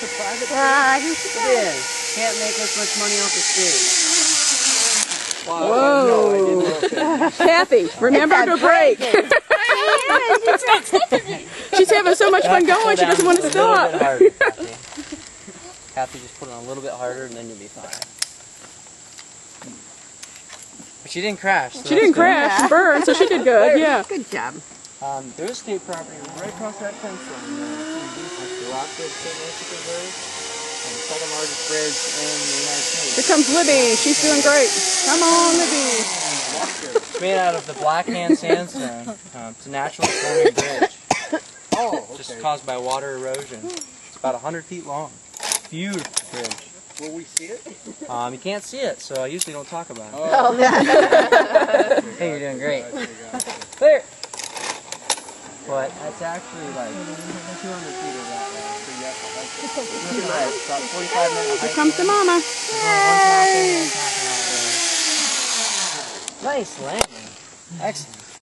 It's a private state? It is. Can't make as much money off the state. Wow. Whoa. No, I didn't know that. Kathy, remember to break. She's having so much fun going, she doesn't want to stop. Kathy, just put it on a little bit harder and then you'll be fine. But she didn't crash. So She didn't crash and burn, so she did good, yeah. Good job. There's state property right across that fence line. That's the Rockford State Nature Preserve, and the second largest bridge in the United States. Here comes Libby. She's doing great. Come on, Libby. It's made out of the Blackhand sandstone. It's a naturally forming bridge. Oh, okay. Just caused by water erosion. It's about 100 feet long. Beautiful bridge. Will we see it? You can't see it, so I usually don't talk about it. Oh, Hey, you're doing great. There. But that's actually like 200 feet of that way. So you have to hike it. It's about 45 minutes. Here comes the mama. Nice landing. Excellent.